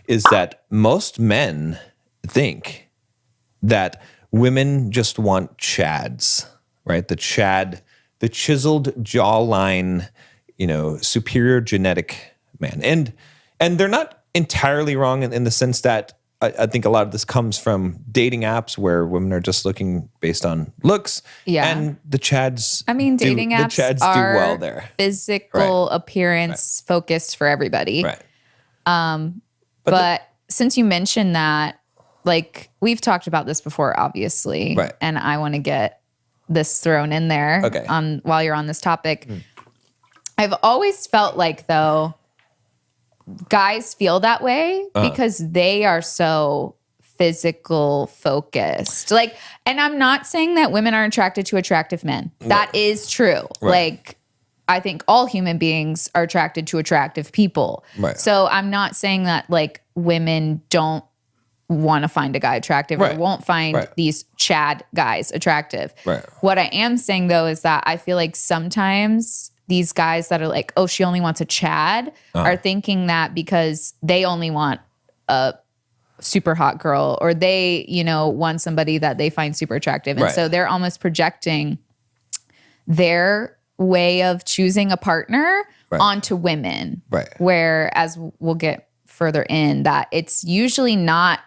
is that most men think that women just want chads, right? The chiseled jawline, superior genetic man. And they're not entirely wrong in the sense that I think a lot of this comes from dating apps where women are just looking based on looks. Yeah. And the chads dating apps do are well there. Physical appearance focused for everybody. Right. But since you mentioned that, like, we've talked about this before, obviously. Right. And I want to get this thrown in there while you're on this topic. I've always felt like, though, guys feel that way because they are so physical focused. Like, and I'm not saying that women are attracted to attractive men. That is true. Right. Like, I think all human beings are attracted to attractive people. Right. So I'm not saying that, like, women don't want to find a guy attractive or won't find these Chad guys attractive. Right. What I am saying, though, is that I feel like sometimes these guys that are like, oh, she only wants a Chad, are thinking that because they only want a super hot girl, or they, want somebody that they find super attractive. And so they're almost projecting their way of choosing a partner onto women. Right. Whereas we'll get further in that it's usually not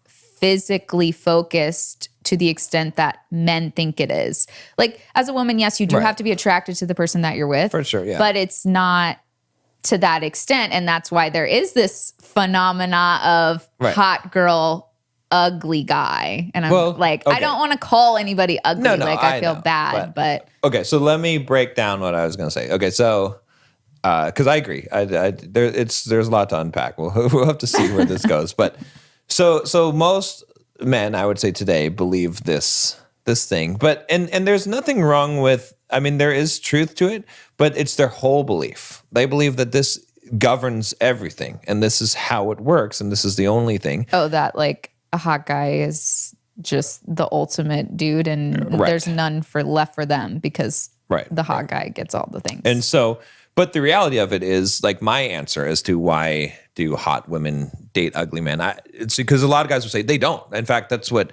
physically focused to the extent that men think it is. Like, as a woman, yes, you do have to be attracted to the person that you're with. For sure, yeah. But it's not to that extent. And that's why there is this phenomena of hot girl, ugly guy. And I'm I don't want to call anybody ugly. No, I feel bad, but. Okay, so let me break down what I was going to say. Okay, so, because I agree. There's a lot to unpack. We'll have to see where this goes. But so most men, I would say today, believe this thing. But and there's nothing wrong with, there is truth to it, but it's their whole belief. They believe that this governs everything, and this is how it works, and this is the only thing. Oh, that like a hot guy is just the ultimate dude, and there's none left for them because the hot guy gets all the things. And so, but the reality of it is, like, my answer as to why do hot women date ugly men, it's because a lot of guys will say they don't. In fact, that's what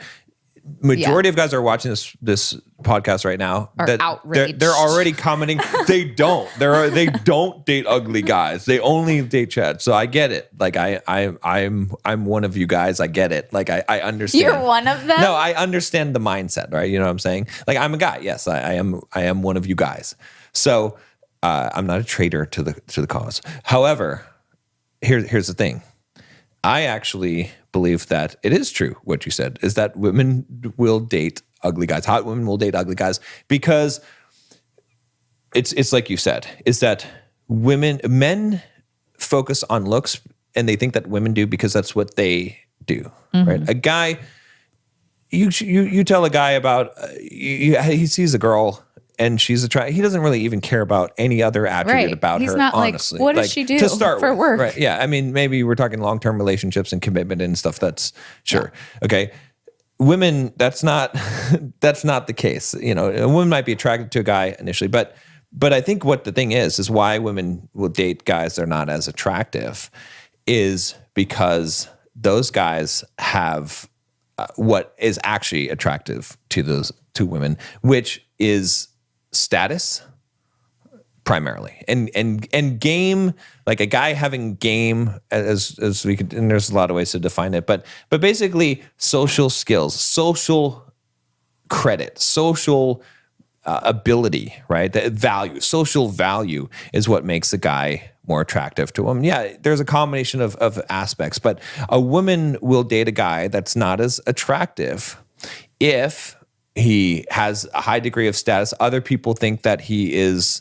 majority of guys are watching this podcast right now. Are outraged. They're already commenting. They don't. They don't date ugly guys. They only date Chad. So I get it. Like, I'm one of you guys. I get it. Like, I understand. You're one of them? No, I understand the mindset, right? You know what I'm saying? Like, I'm a guy. Yes, I am one of you guys. So I'm not a traitor to the cause. However, here's the thing. I actually believe that it is true what you said, is that women will date ugly guys. Hot women will date ugly guys because it's like you said, is that men focus on looks, and they think that women do because that's what they do, right? A guy, you tell a guy about, he sees a girl and she's attractive. He doesn't really even care about any other attribute about her. He's not honestly. Like, what does she do to start for with, work? Right? Yeah, maybe we're talking long-term relationships and commitment and stuff. That's sure. Yeah. Okay, women, that's not the case. A woman might be attracted to a guy initially, but I think what the thing is why women will date guys that are not as attractive is because those guys have what is actually attractive to women, which is status primarily, and game, like a guy having game as we could, and there's a lot of ways to define it, but basically social skills, social credit, social ability, right? The value, social value is what makes a guy more attractive to him. Yeah, there's a combination of aspects, but a woman will date a guy that's not as attractive if he has a high degree of status. Other people think that he is,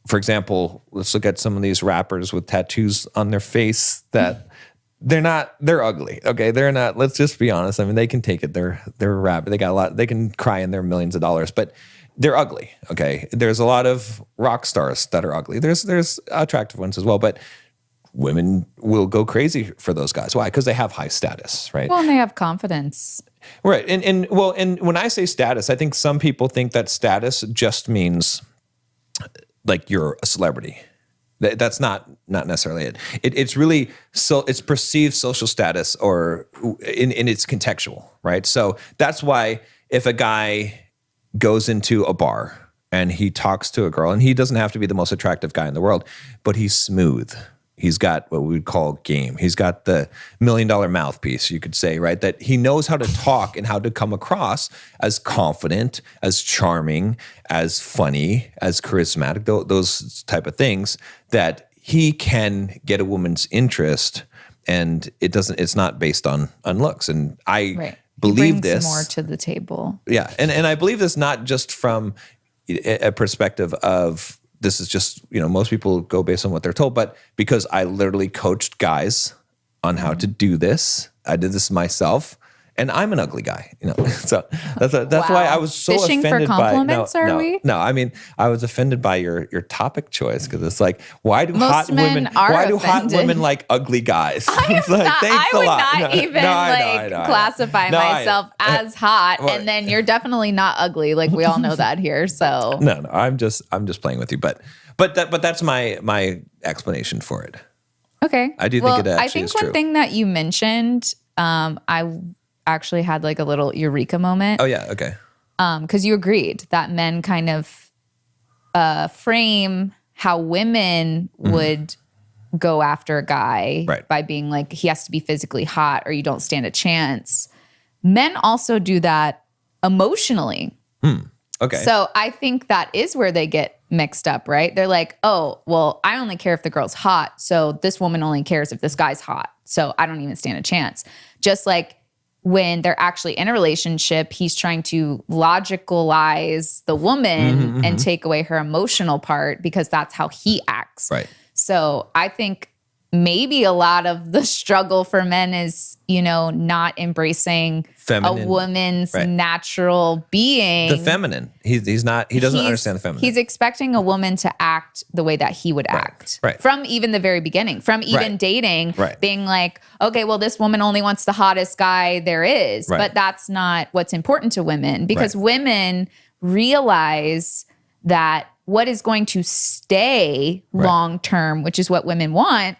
for example, let's look at some of these rappers with tattoos on their face that they're ugly. Okay. They're not, let's just be honest. They can take it. They're a rapper. They got a lot, they can cry in their millions of dollars, but they're ugly. Okay. There's a lot of rock stars that are ugly. There's attractive ones as well, but women will go crazy for those guys. Why? Because they have high status, right? Well, and they have confidence. Right. And when I say status, I think some people think that status just means like you're a celebrity. That's not necessarily it. It's really it's perceived social status or in its contextual, right? So that's why if a guy goes into a bar and he talks to a girl, and he doesn't have to be the most attractive guy in the world, but he's smooth. He's got what we would call game. He's got the $1 million mouthpiece, you could say, right? That he knows how to talk and how to come across as confident, as charming, as funny, as charismatic, those type of things, that he can get a woman's interest, and it's not based on looks. And I believe he brings this more to the table. Yeah. And I believe this not just from a perspective of, this is just, most people go based on what they're told, but because I literally coached guys on how to do this. I did this myself, and I'm an ugly guy, So that's why I was so Fishing offended for compliments, by. are we? No, I mean, I was offended by your topic choice, because it's like, why do Most hot men women are why do hot offended. women like ugly guys? It's like, I thanks a would lot. not No, even no, I know. classify No, myself as hot, Well- and then you're definitely not ugly. Like we all know that here. So No, I'm just playing with you, but that's my explanation for it. okay, I do think it I actually think is one true. thing that you mentioned, I actually had like a little eureka moment. Oh yeah, okay. Because you agreed that men kind of frame how women would go after a guy Right. by being like, he has to be physically hot or you don't stand a chance. Men also do that emotionally. Okay. So I think that is where they get mixed up, right? They're like, oh, well, I only care if the girl's hot. So this woman only cares if this guy's hot. So I don't even stand a chance. Just like when they're actually in a relationship, he's trying to logicalize the woman and take away her emotional part because that's how he acts. Right. So I think maybe a lot of the struggle for men is, not embracing Feminine. a woman's Right. natural being. The feminine. He doesn't understand the feminine. He's expecting a woman to act the way that he would act. Right. From even the very beginning, from even Right. dating, Right. being like, okay, well, this woman only wants the hottest guy there is. Right. But that's not what's important to women, because Right. women realize that what is going to stay long term, which is what women want,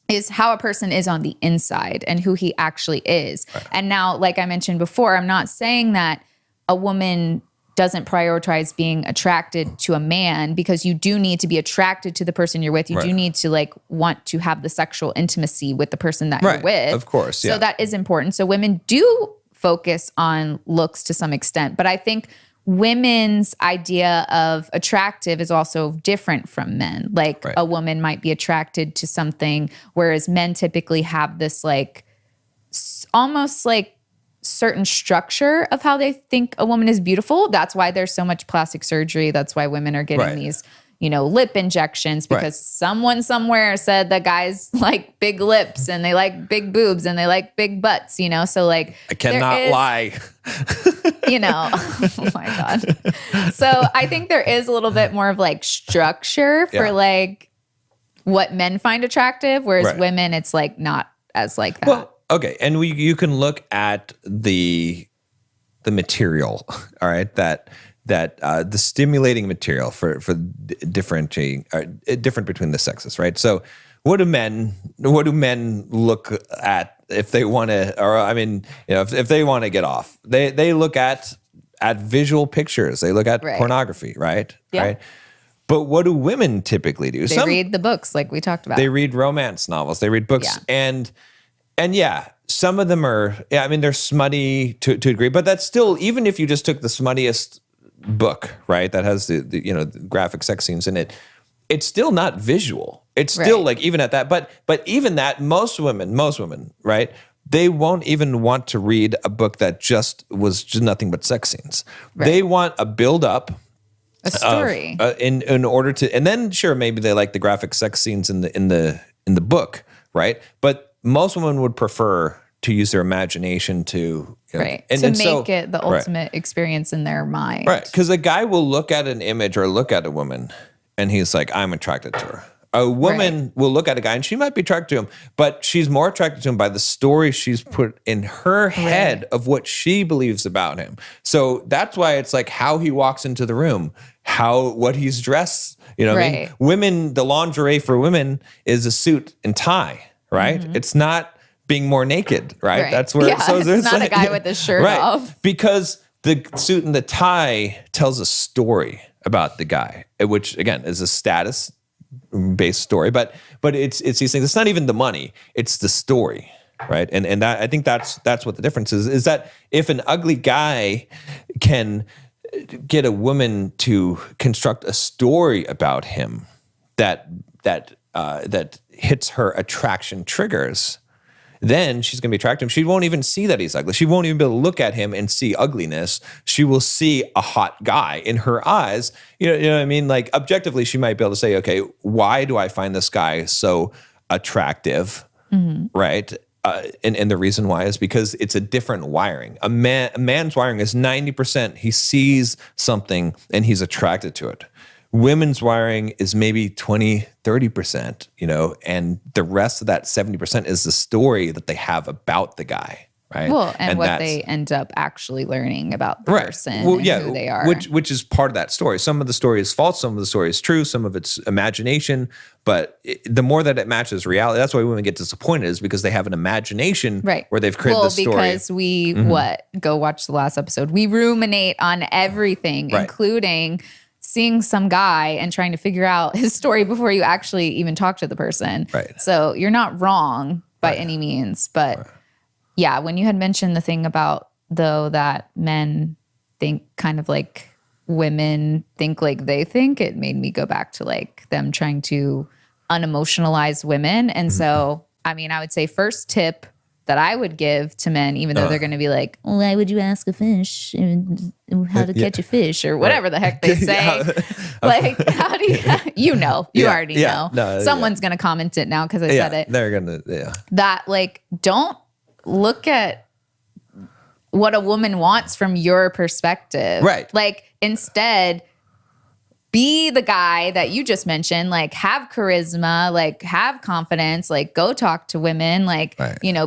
is how a person is on the inside and who he actually is. Right. And now, like I mentioned before, I'm not saying that a woman doesn't prioritize being attracted to a man, because you do need to be attracted to the person you're with. You do Right. need to want to have the sexual intimacy with the person that Right. you're with. Of course, yeah. So that is important. So women do focus on looks to some extent, but I think women's idea of attractive is also different from men. Like Right. a woman might be attracted to something, whereas men typically have this almost like certain structure of how they think a woman is beautiful. That's why there's so much plastic surgery. That's why women are getting Right. these, lip injections, because Right. someone somewhere said that guys like big lips and they like big boobs and they like big butts, So like I cannot lie. oh my God. So I think there is a little bit more of structure for Yeah. what men find attractive, whereas Right. women, it's not as like that. Well, okay, and you can look at the material, all right, that the stimulating material for differentiating different between the sexes, right? So what do men look at if they want to, or I mean, if they want to get off, they look at visual pictures, they look at Right. pornography, right? Yeah. Right. But what do women typically do? They read the books like we talked about. They read romance novels. They read books, Yeah. and yeah, some of them are. Yeah, I mean, they're smutty to a degree, but that's still, even if you just took the smuttiest book, right, that has the the graphic sex scenes in it, it's still not visual. It's still Right. even at that. But even that, most women, right, they won't even want to read a book that just was just nothing but sex scenes. Right. They want a build up. a story. In order to, and then sure, maybe they like the graphic sex scenes in the book, right? But most women would prefer to use their imagination to right. and to so- make it the right. ultimate experience in their mind. right? Because a guy will look at an image or look at a woman, and he's like, I'm attracted to her. A woman will look at a guy and she might be attracted to him, but she's more attracted to him by the story she's put in her head of what she believes about him. So that's why it's like how he walks into the room, what he's dressed You know what I mean? Right. Women, the lingerie for women is a suit and tie, right? It's not being more naked, right? Right. That's where Yeah, so it's there's not a guy with his shirt off. because the suit and the tie tells a story about the guy, which again is a status based story, but it's these things. It's not even the money; it's the story, right? And that, I think that's what the difference is that if an ugly guy can get a woman to construct a story about him that hits her attraction triggers, then she's going to be attracted to him. She won't even see that he's ugly. She won't even be able to look at him and see ugliness. She will see a hot guy in her eyes. You know what I mean? Like objectively, she might be able to say, okay, why do I find this guy so attractive? Right? And the reason why is because it's a different wiring. A man's wiring is 90%. He sees something and he's attracted to it. Women's wiring is maybe 20, 30%, and the rest of that 70% is the story that they have about the guy, right? Well, and what they end up actually learning about the person and who they are. Which is part of that story. Some of the story is false, some of the story is true, some of it's imagination, but the more that it matches reality, that's why women get disappointed, is because they have an imagination where they've created the story. Because we, go watch the last episode, we ruminate on everything, including seeing some guy and trying to figure out his story before you actually even talk to the person. Right. So you're not wrong by any means. But yeah, when you had mentioned the thing about, though, that men think kind of like women think like they think, it made me go back to like them trying to unemotionalize women. And so, I mean, I would say first tip that I would give to men, even though they're going to be like, why would you ask a fish how to catch a fish or whatever the heck they say? Like, how do you, you already know. No, someone's going to comment it now because I said it. They're going to, That like, don't look at what a woman wants from your perspective. Right. Like instead, be the guy that you just mentioned, like have charisma, like have confidence, like go talk to women, like,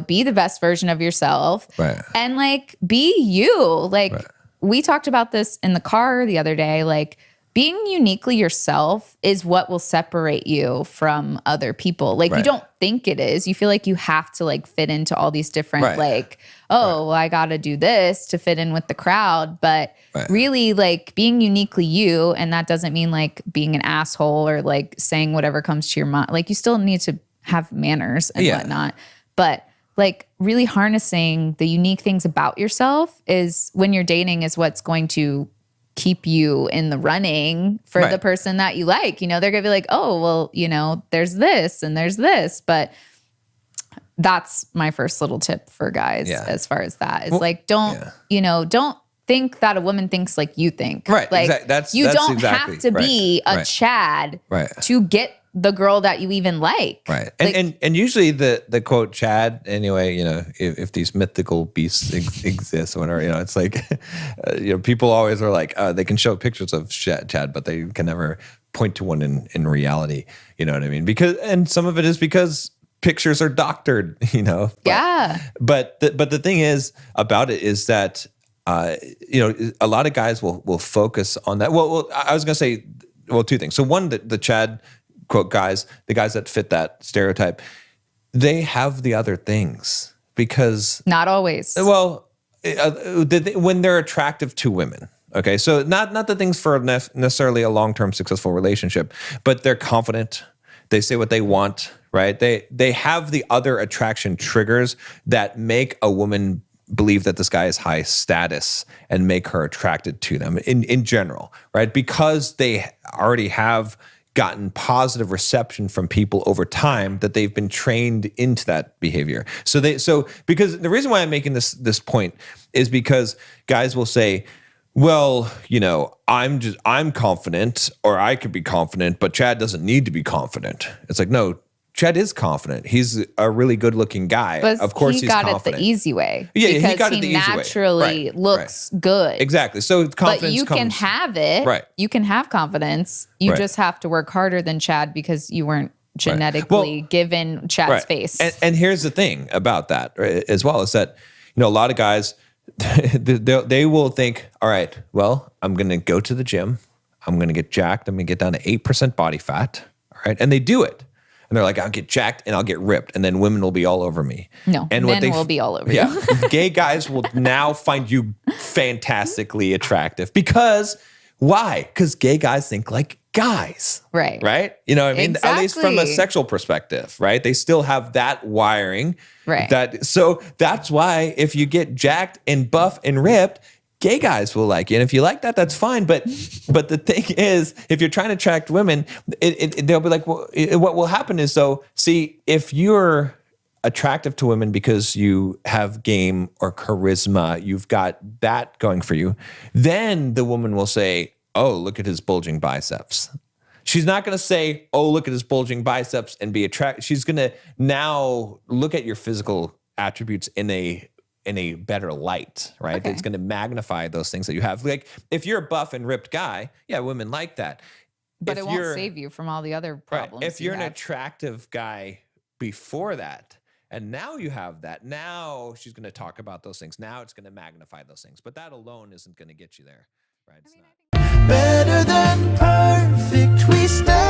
be the best version of yourself and like be you. Like we talked about this in the car the other day, like being uniquely yourself is what will separate you from other people. Like you don't think it is. You feel like you have to like fit into all these different like, well, I got to do this to fit in with the crowd. But really like being uniquely you, and that doesn't mean like being an asshole or like saying whatever comes to your mind. Like you still need to have manners and whatnot. But like really harnessing the unique things about yourself is when you're dating is what's going to keep you in the running for the person that you like. They're gonna be like, oh, well, there's this and there's this. But that's my first little tip for guys as far as that is like, don't think that a woman thinks like you think. Right. Like that's don't exactly have to be a Chad to get the girl that you even like. Right. And usually the quote Chad, anyway, if these mythical beasts exist or whatever, it's like, people always are like, they can show pictures of Chad, but they can never point to one in reality. You know what I mean? And some of it is because pictures are doctored, But the thing is about it is that, a lot of guys will focus on that. Well, I was going to say, two things. So one, the Chad quote guys, the guys that fit that stereotype, they have the other things because not always. Well, when they're attractive to women. Okay. So not the things for necessarily a long-term successful relationship, but they're confident. They say what they want, right? They have the other attraction triggers that make a woman believe that this guy is high status and make her attracted to them in general, right? Because they already have gotten positive reception from people over time that they've been trained into that behavior. So because the reason why I'm making this point is because guys will say, well, I'm confident, or I could be confident, but Chad doesn't need to be confident. It's like, no, Chad is confident. He's a really good-looking guy. But of course, he's confident. He got it the easy way. Yeah, because he got it the easy way. Naturally looks good. Exactly. So confidence but you can have it. Right. You can have confidence. You just have to work harder than Chad because you weren't genetically given Chad's face. And here's the thing about that as well is that a lot of guys they will think, all right, well, I'm going to go to the gym. I'm going to get jacked. I'm going to get down to 8% body fat. All right. And they do it. And they're like, I'll get jacked and I'll get ripped. And then women will be all over me. No, and men will be all over you. Yeah. Gay guys will now find you fantastically attractive. Because why? Because gay guys think like guys. Right. Right? You know what I mean? At least from a Exactly. sexual perspective, right? They still have that wiring. Right. So that's why if you get jacked and buff and ripped, gay guys will like you. And if you like that, that's fine. But the thing is, if you're trying to attract women, they'll be like, well, what will happen is, see, if you're attractive to women because you have game or charisma, you've got that going for you, then the woman will say, oh, look at his bulging biceps. She's not going to say, oh, look at his bulging biceps and be attracted. She's going to now look at your physical attributes in a better light, right? Okay. It's going to magnify those things that you have. Like if you're a buff and ripped guy, yeah, women like that. But If it won't you're- save you from all the other Right. problems. If you you're an have. attractive guy before that, and now you have that, now she's going to talk about those things. Now it's going to magnify those things. But that alone isn't going to get you there, right? It's not. Better than perfect, we stand.